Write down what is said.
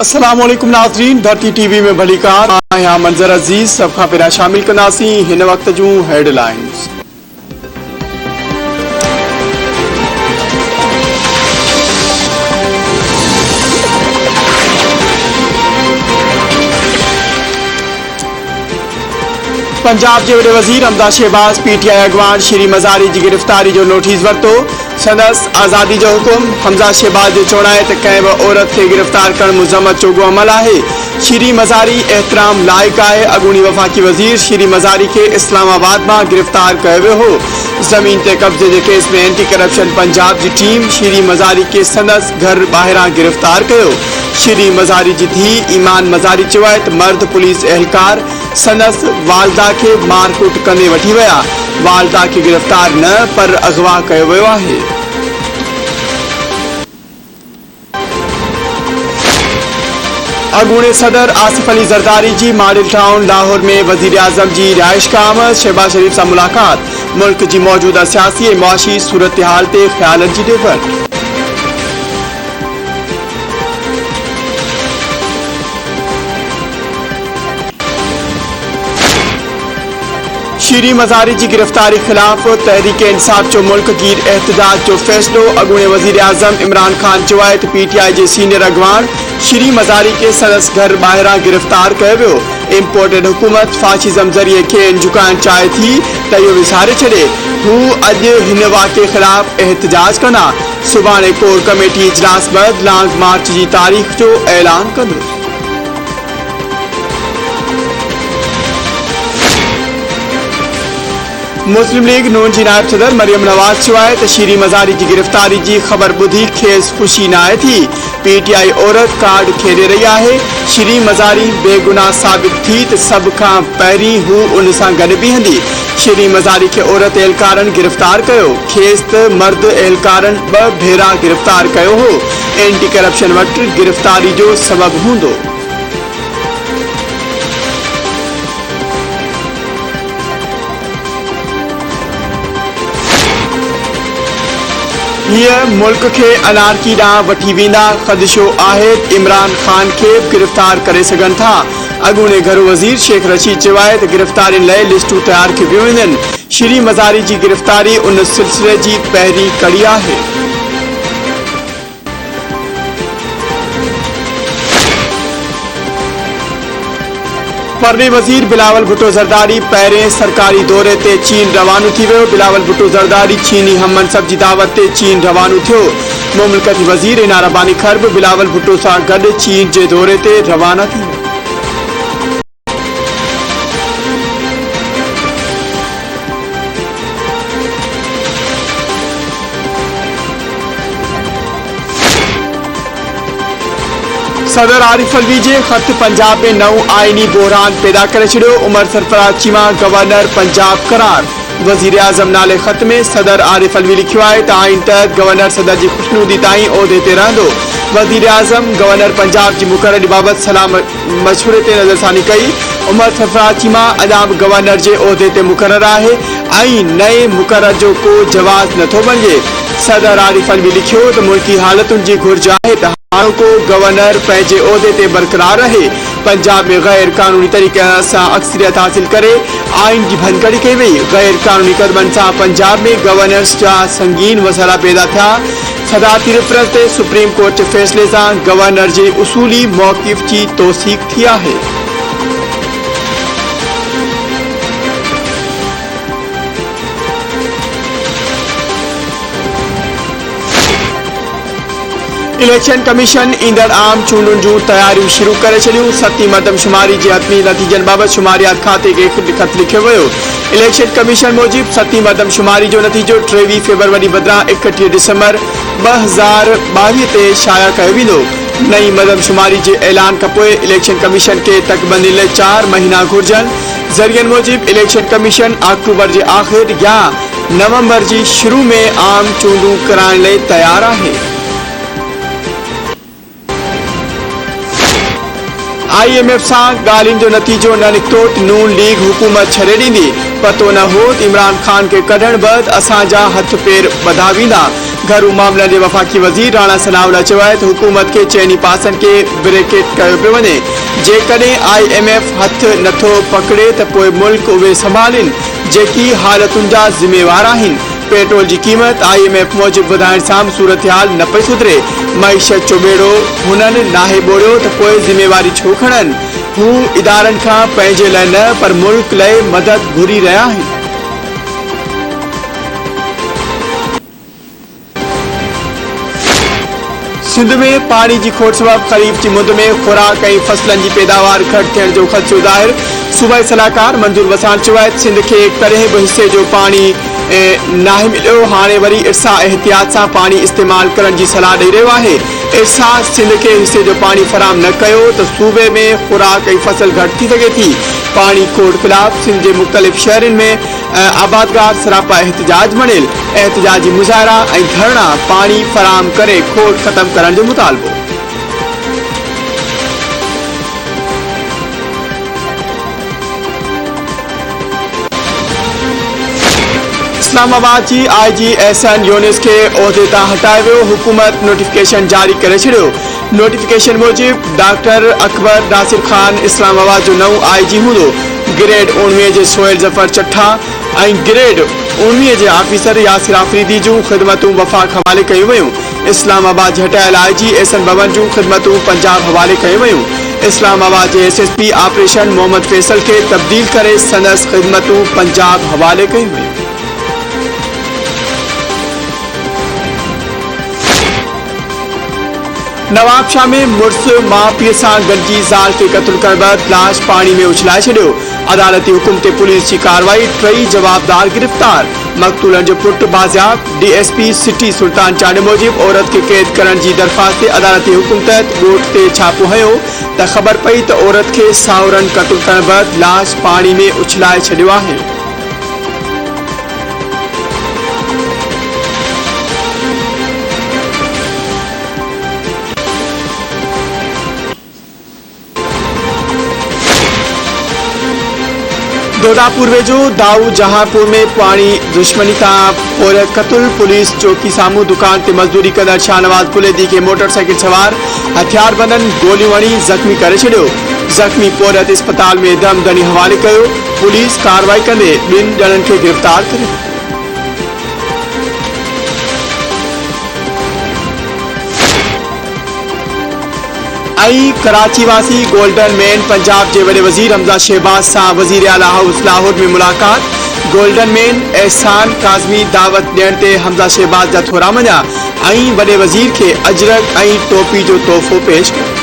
अस्सलामुअलैकुम नाज़रीन, धरती टीवी में भली कार यहाँ मंजर अजीज सब खां पहिरियां शामिल कंदासीं हिन वक्त जूं हेडलाइंस। पंजाब के वॾे वज़ीर अहमद शहबाज पीटीआई अगवान श्री मज़ारी की गिरफ्तारी जो नोटिस वरतो। संदस आज़ादी जो हुकुम हमज़ा शहबाज जो चवण है तो कंहिं बि औरत के गिरफ्तार करण मुज़म्मत चोगो अमल है। श्री मज़ारी एहतराम लायक है। अगूनी वफाकी वज़ीर श्री मज़ारी के इस्लामाबाद में गिरफ्तार किया वियो हो। जमीन ते कब्जे के केस में एंटी करप्शन पंजाब की टीम श्री मज़ारी के संदस घर ॿाहिरां गिरफ्तार किया। श्री मज़ारी की धी ईमान मज़ारी चयो है तो मर्द पुलिस एहलकार संदस वालदा के मारकुट कंदे वठी विया। वालदा के गिरफ्तार न पर अगवा किया वियो है। अगूणे सदर आसिफ अली ज़रदारी की मॉडल टाउन लाहौर में वज़ीर आज़म की रिहाइश का आमद। शहबाज शरीफ से मुलाकात। मुल्क की मौजूदा सियासी और मुआशी सूरत हाल ते ख्यालन की टिप्पणी। श्री मज़ारी की गिरफ्तारी खिलाफ तहरीक इंसाफ जो मुल्क गिर एहतजाज जो फैसलो। अगूणे वज़ीर आज़म इमरान खान चयो है पीटीआई के सीनियर अगवान श्री मज़ारी के संदस घर ॿाहिरां गिरफ्तार किया वियो। इम्पोर्टेड हुकूमत फाशिज़म ज़रिए खे झुकाइण चाहे थी तो इहो विसारे छॾे। हू अॼु हिन वाक़े खिलाफ एहतजाज कंदा। सुभाणे कोर कमेटी इजलास बैदि लॉन्ग मार्च की तारीख़ जो ऐलान कंदो। मुस्लिम लीग नून की नायब सदर मरियम नवाज चयो है तो श्री मज़ारी की गिरफ्तारी की खबर बुधी खेस खुशी न आए थी। पीटीआई औरत कार्ड खेले रही है। श्री मज़ारी बेगुनाह साबित थी तो सब का पहिरीं हू उन सां गॾु बीहंदी। श्री मज़ारी के औरत एहलकारन गिरफ्तार किया। खेस त मर्द एहलकारन 2 भेरा गिरफ्तार किया हो। एंटी करप्शन वक्त गिरफ्तारी जो सबब होंदो। यह मुल्क के अनारकी ॾांहुं वठी वेंदा ख़दशो आहे। इमरान खान के गिरफ्तार करे सघनि था। अगूणे घरू वज़ीर शेख रशीद चयो है तो गिरफ्तारी लाइ लिस्टूं तैयार कयूं वेंदियूं। श्री मज़ारी की गिरफ्तारी उन सिलसिले की पहिरीं कड़ी है। परवेज़ वज़ीर बिलावल भुट्टो ज़रदारी पहिरें सरकारी दौरे ते चीन रवानो थी वियो। बिलावल भुट्टो ज़रदारी चीनी हम मनसब की दावत ते चीन रवानो थियो। मुमलिकती वज़ीर इना रबानी खर्ब बिलावल भुट्टो सां गॾु चीन के दौरे ते रवाना थी वियो। सदर आरिफ अलवी के खत पंजाब में नौ आईनी बहरान पैदा कर छो। उमर सरफराज चीमा गवर्नर पंजाब करार। वज़ीर आज़म नाले खत में सदर आरिफ अलवी लिखो है तो आइन तहत गवर्नर सदर की खुशनुदी ताईं ओहदे ते रहंदो। वज़ीर आज़म गवर्नर पंजाब की मुक़ररी बाबत सलाह मशवरे ते नज़रसानी कई। उमर सरफराज चीमा अञा बि गवर्नर के ओहदे ते मुक़रर है ऐं नए मुक़रर जो को जवाज़ नथो बणिजे। सदर आरिफ अलवी लिखो तो मुल्की हालतुन की घुर्ज है तो को गवर्नर पैंजे ओहदे ते बरकरार रहे। पंजाब में गैर कानूनी तरीके से अक्सरियत हासिल करे आइन की भनकड़ी कई वही। गैर कानूनी कदमन से पंजाब में गवर्नर्स जा संगीन मसला पैदा था। सदारती रिफरेंस ते सुप्रीम कोर्ट के फैसले से गवर्नर के उसूली मौक़िफ़ की तौसीक थी है। इलेक्शन कमीशन ईंदड़ आम चूंडुन जूं तैयारियों शुरू करे छॾियूं। 7वीं मरदमशुमारी के हतमी नतीजन बाबत शुमारियात खाते के खत लिखियो वियो। इलेक्शन कमीशन मूजिब 7वीं मरदमशुमारी जो नतीजो 23 फरवरी बदिरां 31 दिसंबर 2022 ते शाया कयो वेंदो। नई मरदमशुमारी के ऐलान खां पोइ इलेक्शन कमीशन के तकबंदी लाइ 4 महीना घुर्जन। ज़रियन मूजिब इलेक्शन कमीशन अक्टूबर के आखिर या नवंबर की शुरू में आम चूंडू कराइण लाइ तैयार है। IMF से गालिन जो नतीजो न निकतो नून लीग हुकूमत छड़े दी। पतो न हो इमरान खान के कढ़ण बाद असाजा हथ पैर बधा वींदा। घरू मामला जे वफाकी वजीर राणा सनाउल्ला चयो आहे त हुकूमत के चइनी पासन के ब्रेकेट कयो पियो वञे। जेकॾहिं IMF हथ नथो पकड़े त पोइ मुल्क उहे संभालिन जेकी हालतुनि जा ज़िम्मेवार आहिनि। पेट्रोल की कीमत IMF मूजिब वधाइण सां सूरत हाल न पई सुधरे। मईशत जो बेड़ो हुननि नाहे बोड़ियो त पोइ ज़िम्मेवारी छो खणनि। हू इदारनि खां पंहिंजे लाइ न पर मुल्क लाइ मदद घुरी रहिया आहिनि। सिंध में पानी की खोट सबब खरीफ की मुंद में खुराक और फसलन की पैदावार घट थियण जो खदशो ज़ाहिर। सूबाई सलाहकार मंजूर वसान चयो आहे सिंध के कॾहिं भी हिस्से जो पानी नाहे मिलियो। हाणे वरी इरसा एहतियात सां पानी इस्तेमाल करण की सलाह ॾेई रहियो आहे। इरसा सिंध के हिस्से जो पानी फराम न कयो तो सूबे में खुराक और फसल घट थी सके थी। पानी खोट खिलाफ सिंध के मुख्तलिफ शहरन में आबादगार सरापा एहतजाज मनेल। एहतजाजी मुजाहरा और धरना पानी फराम करे खोट खत्म करण जो मुतालबो। इस्लामाबाद की IG एहसन यूनिस के उहदे तां हटाए वियो। हुकूमत नोटिफिकेशन जारी करे छॾियो। नोटिफिकेशन मूजिब डॉक्टर अकबर नासिर खान इस्लामाबाद जो नओं IG हूंदो। ग्रेड 19 जे सोहेल जफर चट्ठा और ग्रेड 19 जे ऑफिसर यासिर आफरीदी जूं ख़िदमतूं वफ़ाक हवाले कयूं वयूं। इस्लामाबाद जे हटायल IG एहसन भवन जूं ख़िदमतूं पंजाब हवाले कयूं वयूं। इस्लामाबाद जे SSP ऑपरेशन मोहम्मद फैसल के तब्दील करे संदसि ख़िदमतूं पंजाब हवाले कयूं वयूं। नवाबशाह में मुड़स मां पीउ सां गॾिजी ज़ाल के क़त्ल करण बैदि लाश पानी में उछलाए छॾियो। अदालती हुकुम ते पुलिस की कार्रवाई। 3 जवाबदार गिरफ्तार। मक़तूलन जो पुट बाज़ियाब। DSP सिटी सुल्तान चांडे मूजिब औरत के कैद करण की दरख्वास्त ते अदालती हुकुम तहत ॻोठ ते छापो हयो त ख़बर पई त औरत के साहुरनि क़त्ल करण बैदि लाश पानी में उछलाए छॾियो आहे। दोदापुर वेझो दाऊ जहांपुर में पानी दुश्मनी तां पोरियत क़त्ल। पुलिस चौकी सामूं दुकान ते मजदूरी कंदड़ शाहनवाज कुलैदी के मोटरसाइकिल सवार हथियारबंदनि गोलियूं हणी ज़ख़्मी करे छॾियो। ज़ख़्मी पोरियत अस्पताल में दमदनी हवाले कयो। पुलिस कार्रवाई कंदे 2 ॼणनि के गिरफ्तार करे। कराची वासी गोल्डन मैन पंजाब के वडे वजीर हमजा शहबाज सां वजीर आला हाउस लाहौर में मुलाकात। गोल्डन मैन एहसान काज़मी दावत ॾियण ते हमजा शहबाज जा थोरा मञा। वडे वजीर के अजरक और टोपी जो तोहफ़ो पेश कयो।